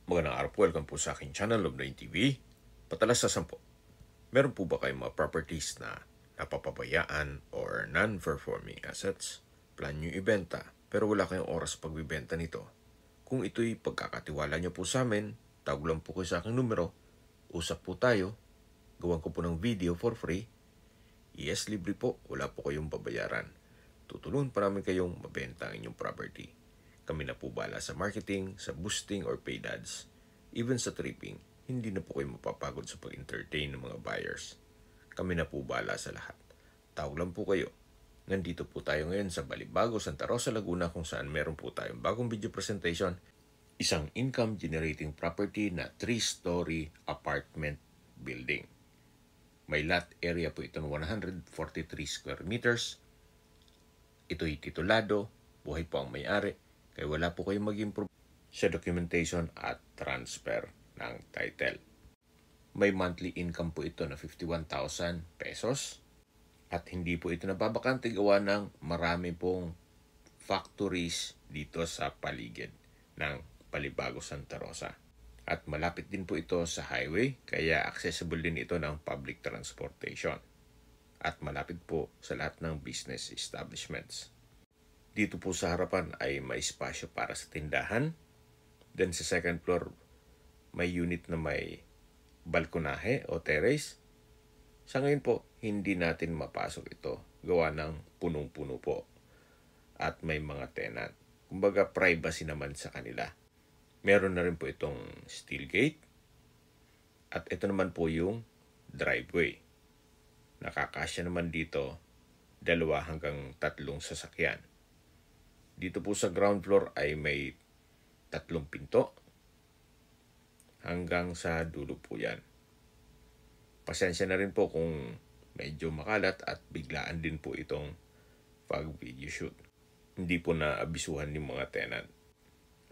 Magandang araw po, welcome po sa aking channel, Lobnoy TV. Patalas sa 10. Meron po ba kayong mga properties na napapabayaan or non-performing assets? Plan nyo ibenta, pero wala kayong oras pagbibenta nito. Kung ito'y pagkakatiwala nyo po sa amin, tawag lang po kayo sa aking numero, usap po tayo, gawan ko po ng video for free. Yes, libre po, wala po kayong babayaran. Tutulungan pa namin kayong mabenta ang inyong property. Kami na po bala sa marketing, sa boosting or paid ads. Even sa tripping, hindi na po kayo mapapagod sa pag-entertain ng mga buyers. Kami na po bala sa lahat. Tawag lang po kayo. Nandito po tayo ngayon sa Balibago, Santa Rosa, Laguna kung saan meron po tayong bagong video presentation. Isang income-generating property na 3-story apartment building. May lot area po ito ng 143 square meters. Ito'y titulado, buhay po ang may-ari, kaya wala po kayong mag-improve sa documentation at transfer ng title. May monthly income po ito na 51,000 pesos at hindi po ito nababakante gawa ng marami pong factories dito sa paligid ng Balibago, Santa Rosa. At malapit din po ito sa highway kaya accessible din ito ng public transportation. At malapit po sa lahat ng business establishments. Dito po sa harapan ay may espasyo para sa tindahan. Then sa second floor, may unit na may balkonahe o terrace. Sa ngayon po, hindi natin mapasok ito. Gawa ng punong-puno po. At may mga tenant. Kumbaga privacy naman sa kanila. Meron na rin po itong steel gate. At ito naman po yung driveway. Nakakasya naman dito 2 hanggang 3 sasakyan. Dito po sa ground floor ay may 3 pinto. Hanggang sa dulo po yan. Pasensya na rin po kung medyo makalat at biglaan din po itong pag-video shoot. Hindi po naabisuhan ng mga tenant.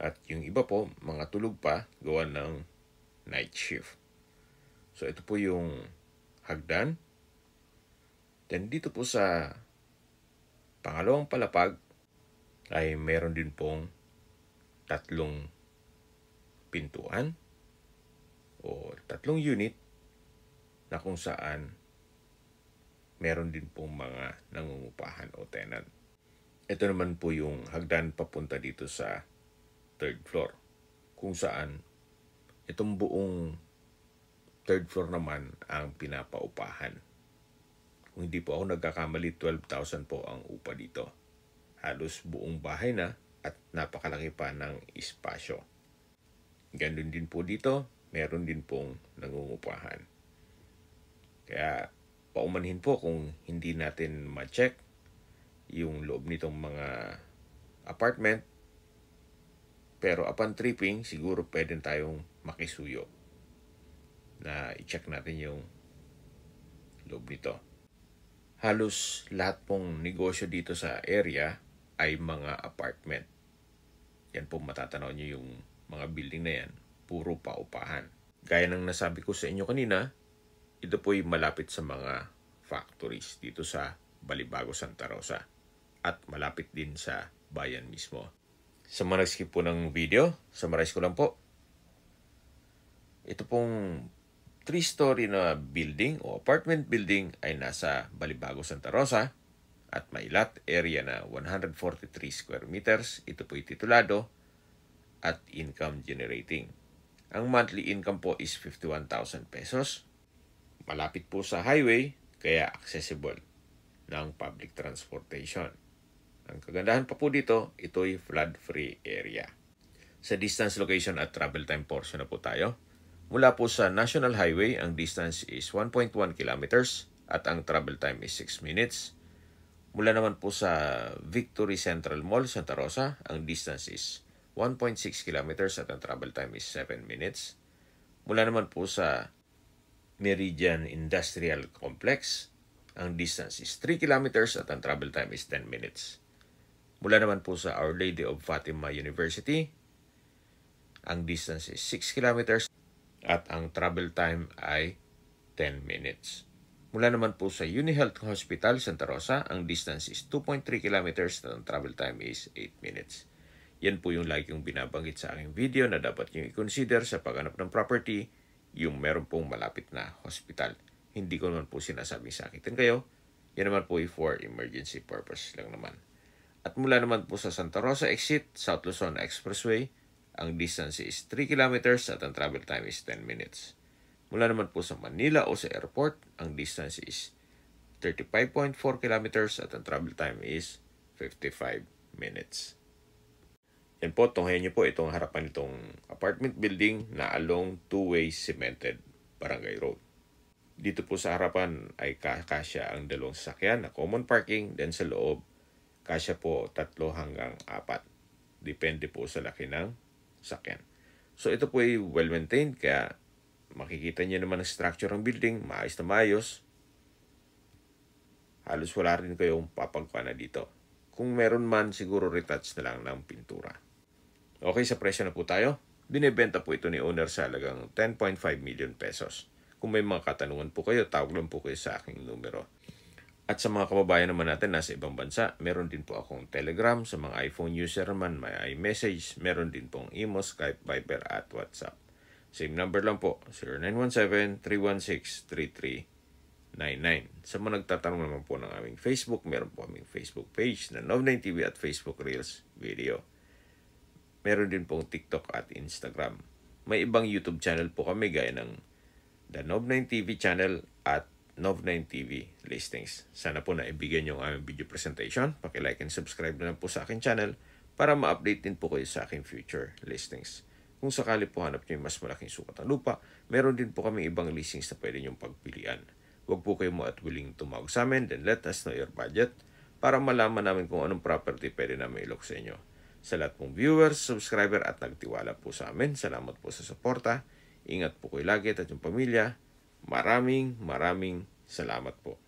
At yung iba po, mga tulog pa, gawa ng night shift. So ito po yung hagdan. Then dito po sa pangalawang palapag ay meron din pong 3 pintuan o 3 unit na kung saan meron din pong mga nangungupahan o tenant. Ito naman po yung hagdan papunta dito sa 3rd floor kung saan itong buong 3rd floor naman ang pinapaupahan. Kung hindi po ako nagkakamali, 12,000 po ang upa dito. Halos buong bahay na at napakalaki pa ng espasyo. Ganun din po dito, meron din pong nangungupahan. Kaya paumanhin po kung hindi natin ma-check yung loob nitong mga apartment. Pero upon tripping, siguro pwede tayong makisuyo na i-check natin yung loob nito. Halos lahat pong negosyo dito sa area ay mga apartment. Yan po matatanaw nyo yung mga building na yan. Puro paupahan. Gaya ng nasabi ko sa inyo kanina, ito po'y malapit sa mga factories dito sa Balibago, Santa Rosa. At malapit din sa bayan mismo. Sa mga nag-skip po ng video, summarize ko lang po. Ito pong 3-story na building o apartment building ay nasa Balibago, Santa Rosa. At may lot area na 143 square meters. Ito po'y titulado at income generating. Ang monthly income po is 51,000 pesos. Malapit po sa highway, kaya accessible ng public transportation. Ang kagandahan pa po dito, ito'y flood-free area. Sa distance, location at travel time portion na po tayo. Mula po sa National Highway, ang distance is 1.1 kilometers at ang travel time is 6 minutes. Mula naman po sa Victory Central Mall, Santa Rosa, ang distance is 1.6 kilometers at ang travel time is 7 minutes. Mula naman po sa Meridian Industrial Complex, ang distance is 3 kilometers at ang travel time is 10 minutes. Mula naman po sa Our Lady of Fatima University, ang distance is 6 kilometers at ang travel time ay 10 minutes. Mula naman po sa UniHealth Hospital, Santa Rosa, ang distance is 2.3 kilometers at ang travel time is 8 minutes. Yan po yung lagi kong binabanggit sa aking video na dapat nyo i-consider sa paghanap ng property, yung meron pong malapit na hospital. Hindi ko naman po sinasabing sakitin kayo. Yan naman po for emergency purpose lang naman. At mula naman po sa Santa Rosa exit, South Luzon Expressway, ang distance is 3 kilometers at ang travel time is 10 minutes. Mula naman po sa Manila o sa airport, ang distance is 35.4 kilometers at ang travel time is 55 minutes. Yan po, tunghayan niyo po itong harapan nitong apartment building na along two-way cemented barangay road. Dito po sa harapan ay kasya ang dalawang sasakyan na common parking, then sa loob, kasya po 3 hanggang 4. Depende po sa laki ng sasakyan. So ito po ay well-maintained, kaya makikita niyo naman ang structure ng building, maayos na maayos. Halos wala rin kayong papagpana dito. Kung meron man, siguro retouch na lang ng pintura. Okay, sa presyo na po tayo. Binibenta po ito ni owner sa halagang 10.5 million pesos. Kung may mga katanungan po kayo, tawag lang po kayo sa aking numero. At sa mga kababayan naman natin nasa ibang bansa, meron din po akong Telegram. Sa mga iPhone user naman, may iMessage. Meron din pong Imo, Skype, Viber at WhatsApp. Same number lang po, 0917-316-3399. Sa mga nagtatanong naman po ng aming Facebook, meron po aming Facebook page na Nov9TV at Facebook Reels Video. Meron din pong TikTok at Instagram. May ibang YouTube channel po kami gaya ng The Nov9TV channel at Nov9TV Listings. Sana po naibigyan nyo ang aming video presentation. Paki-like and subscribe na lang po sa aking channel para ma-update din po kayo sa aking future listings. Kung sakali po hanap nyo yung mas malaking sukat ng lupa, meron din po kami ibang listings na pwede nyong pagpilian. Huwag po kayo mo at willing tumawag sa amin, then let us know your budget para malaman namin kung anong property pwede namin ilok sa inyo. Sa lahat pong viewers, subscriber at nagtiwala po sa amin, salamat po sa suporta. Ingat po kayo lagi at yung pamilya. Maraming salamat po.